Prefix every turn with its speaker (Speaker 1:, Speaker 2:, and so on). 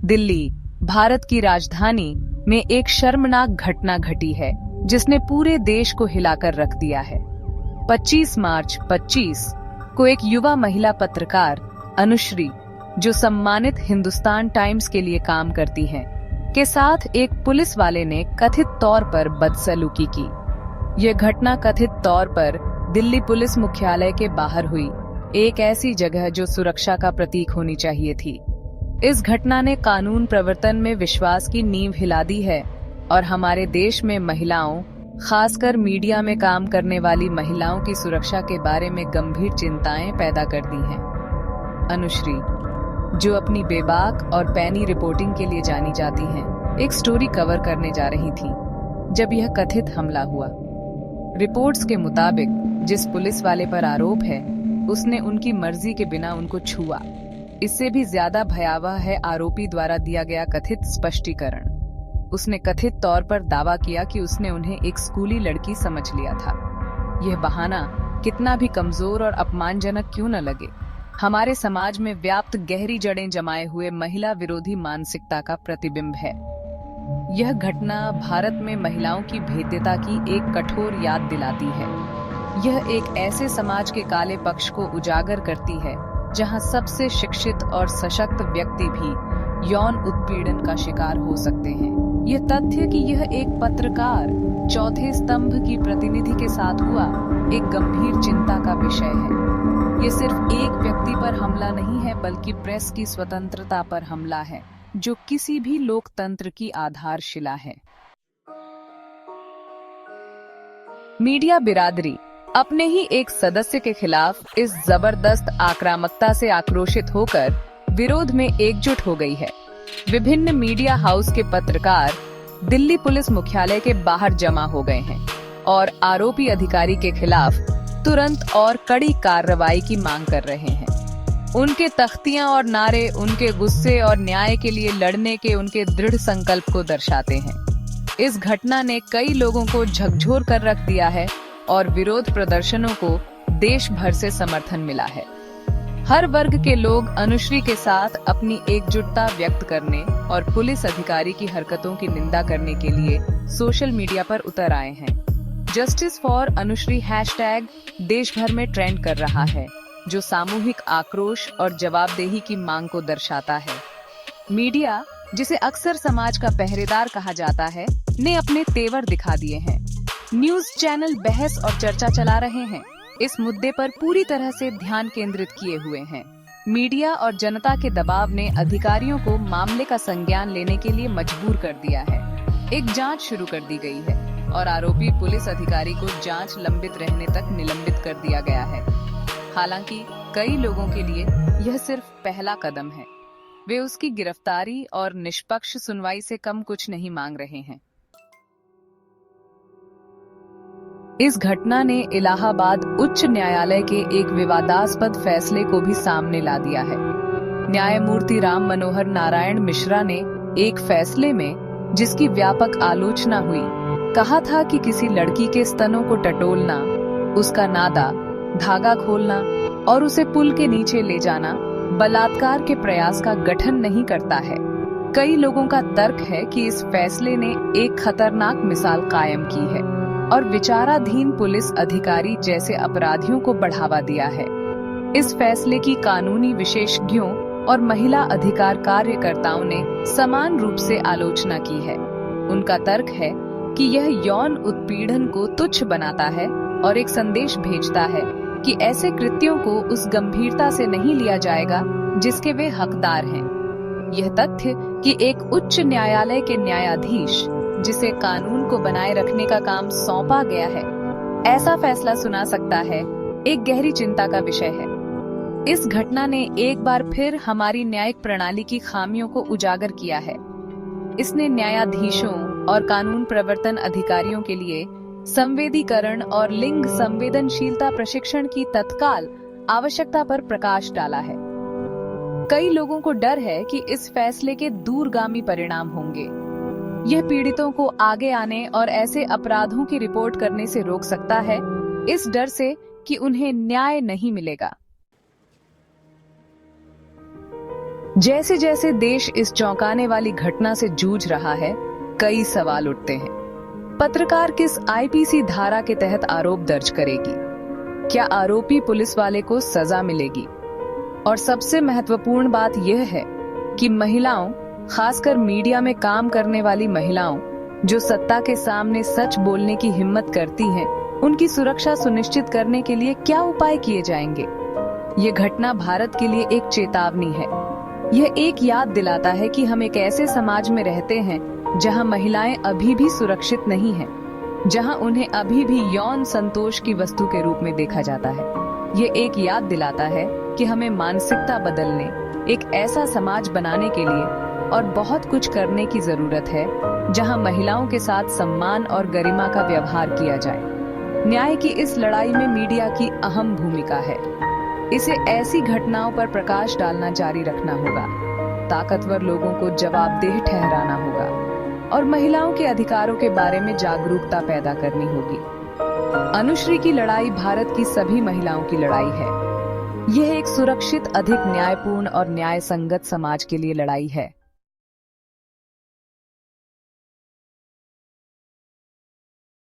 Speaker 1: दिल्ली, भारत की राजधानी में एक शर्मनाक घटना घटी है जिसने पूरे देश को हिलाकर रख दिया है। 25 मार्च 25 को एक युवा महिला पत्रकार अनुश्री, जो सम्मानित हिंदुस्तान टाइम्स के लिए काम करती हैं, के साथ एक पुलिस वाले ने कथित तौर पर बदसलूकी की। यह घटना कथित तौर पर दिल्ली पुलिस मुख्यालय के बाहर हुई, एक ऐसी जगह जो सुरक्षा का प्रतीक होनी चाहिए थी। इस घटना ने कानून प्रवर्तन में विश्वास की नींव हिला दी है और हमारे देश में महिलाओं, खासकर मीडिया में काम करने वाली महिलाओं की सुरक्षा के बारे में गंभीर चिंताएं पैदा कर दी हैं। अनुश्री, जो अपनी बेबाक और पैनी रिपोर्टिंग के लिए जानी जाती हैं, एक स्टोरी कवर करने जा रही थी जब यह कथित हमला हुआ। रिपोर्ट्स के मुताबिक जिस पुलिस वाले पर आरोप है, उसने उनकी मर्जी के बिना उनको छुआ। इससे भी ज्यादा भयावह है आरोपी द्वारा दिया गया कथित स्पष्टीकरण। उसने कथित तौर पर दावा किया कि उसने उन्हें एक स्कूली लड़की समझ लिया था। यह बहाना कितना भी कमजोर और अपमानजनक क्यों न लगे, हमारे समाज में व्याप्त गहरी जड़ें जमाए हुए महिला विरोधी मानसिकता का प्रतिबिंब है। यह घटना भारत में महिलाओं की भेद्यता की एक कठोर याद दिलाती है। यह एक ऐसे समाज के काले पक्ष को उजागर करती है जहां सबसे शिक्षित और सशक्त व्यक्ति भी यौन उत्पीड़न का शिकार हो सकते हैं। यह तथ्य कि यह एक पत्रकार चौथे स्तंभ की प्रतिनिधि के साथ हुआ, एक गंभीर चिंता का विषय है। ये सिर्फ एक व्यक्ति पर हमला नहीं है, बल्कि प्रेस की स्वतंत्रता पर हमला है, जो किसी भी लोकतंत्र की आधारशिला है। मीडिया बिरादरी अपने ही एक सदस्य के खिलाफ इस जबरदस्त आक्रामकता से आक्रोशित होकर विरोध में एकजुट हो गई है। विभिन्न मीडिया हाउस के पत्रकार दिल्ली पुलिस मुख्यालय के बाहर जमा हो गए हैं और आरोपी अधिकारी के खिलाफ तुरंत और कड़ी कार्रवाई की मांग कर रहे हैं। उनके तख्तियां और नारे उनके गुस्से और न्याय के लिए लड़ने के उनके दृढ़ संकल्प को दर्शाते हैं। इस घटना ने कई लोगों को झकझोर कर रख दिया है और विरोध प्रदर्शनों को देश भर से समर्थन मिला है। हर वर्ग के लोग अनुश्री के साथ अपनी एकजुटता व्यक्त करने और पुलिस अधिकारी की हरकतों की निंदा करने के लिए सोशल मीडिया पर उतर आए हैं। जस्टिस फॉर अनुश्री हैशटैग देश भर में ट्रेंड कर रहा है, जो सामूहिक आक्रोश और जवाबदेही की मांग को दर्शाता है। मीडिया, जिसे अक्सर समाज का पहरेदार कहा जाता है, ने अपने तेवर दिखा दिए हैं। न्यूज चैनल बहस और चर्चा चला रहे हैं, इस मुद्दे पर पूरी तरह से ध्यान केंद्रित किए हुए हैं। मीडिया और जनता के दबाव ने अधिकारियों को मामले का संज्ञान लेने के लिए मजबूर कर दिया है। एक जांच शुरू कर दी गई है और आरोपी पुलिस अधिकारी को जांच लंबित रहने तक निलंबित कर दिया गया है। हालांकि कई लोगों के लिए यह सिर्फ पहला कदम है। वे उसकी गिरफ्तारी और निष्पक्ष सुनवाई से कम कुछ नहीं मांग रहे हैं। इस घटना ने इलाहाबाद उच्च न्यायालय के एक विवादास्पद फैसले को भी सामने ला दिया है। न्यायमूर्ति राम मनोहर नारायण मिश्रा ने एक फैसले में, जिसकी व्यापक आलोचना हुई, कहा था कि किसी लड़की के स्तनों को टटोलना, उसका नादा, धागा खोलना और उसे पुल के नीचे ले जाना बलात्कार के प्रयास का गठन नहीं करता है। कई लोगों का तर्क है कि इस फैसले ने एक खतरनाक मिसाल कायम की है और विचाराधीन पुलिस अधिकारी जैसे अपराधियों को बढ़ावा दिया है। इस फैसले की कानूनी विशेषज्ञों और महिला अधिकार कार्यकर्ताओं ने समान रूप से आलोचना की है। उनका तर्क है कि यह यौन उत्पीड़न को तुच्छ बनाता है और एक संदेश भेजता है कि ऐसे कृत्यों को उस गंभीरता से नहीं लिया जाएगा जिसके वे हकदार हैं। यह तथ्य कि एक उच्च न्यायालय के न्यायाधीश, जिसे कानून को बनाए रखने का काम सौंपा गया है, ऐसा फैसला सुना सकता है, एक गहरी चिंता का विषय है। इस घटना ने एक बार फिर हमारी न्यायिक प्रणाली की खामियों को उजागर किया है। इसने न्यायाधीशों और कानून प्रवर्तन अधिकारियों के लिए संवेदीकरण और लिंग संवेदनशीलता प्रशिक्षण की तत्काल आवश्यकता पर प्रकाश डाला है। कई लोगों को डर है कि इस फैसले के दूरगामी परिणाम होंगे। यह पीड़ितों को आगे आने और ऐसे अपराधों की रिपोर्ट करने से रोक सकता है, इस डर से कि उन्हें न्याय नहीं मिलेगा। जैसे जैसे देश इस चौंकाने वाली घटना से जूझ रहा है, कई सवाल उठते हैं। पत्रकार किस आईपीसी धारा के तहत आरोप दर्ज करेगी? क्या आरोपी पुलिस वाले को सजा मिलेगी? और सबसे महत्वपूर्ण बात यह है कि महिलाओं, खासकर मीडिया में काम करने वाली महिलाओं, जो सत्ता के सामने सच बोलने की हिम्मत करती हैं, उनकी सुरक्षा सुनिश्चित करने के लिए क्या उपाय किए जाएंगे? ये घटना भारत के लिए एक चेतावनी है। यह एक याद दिलाता है कि हम एक ऐसे समाज में रहते हैं जहां महिलाएं अभी भी सुरक्षित नहीं हैं, जहां उन्हें अभी भी यौन संतोष की वस्तु के रूप में देखा जाता है। ये एक याद दिलाता है कि हमें मानसिकता बदलने, एक ऐसा समाज बनाने के लिए और बहुत कुछ करने की जरूरत है जहां महिलाओं के साथ सम्मान और गरिमा का व्यवहार किया जाए। न्याय की इस लड़ाई में मीडिया की अहम भूमिका है। इसे ऐसी घटनाओं पर प्रकाश डालना जारी रखना होगा, ताकतवर लोगों को जवाबदेह ठहराना होगा और महिलाओं के अधिकारों के बारे में जागरूकता पैदा करनी होगी। अनुश्री की लड़ाई भारत की सभी महिलाओं की लड़ाई है। यह एक सुरक्षित, अधिक न्यायपूर्ण और न्याय संगत समाज के लिए लड़ाई है।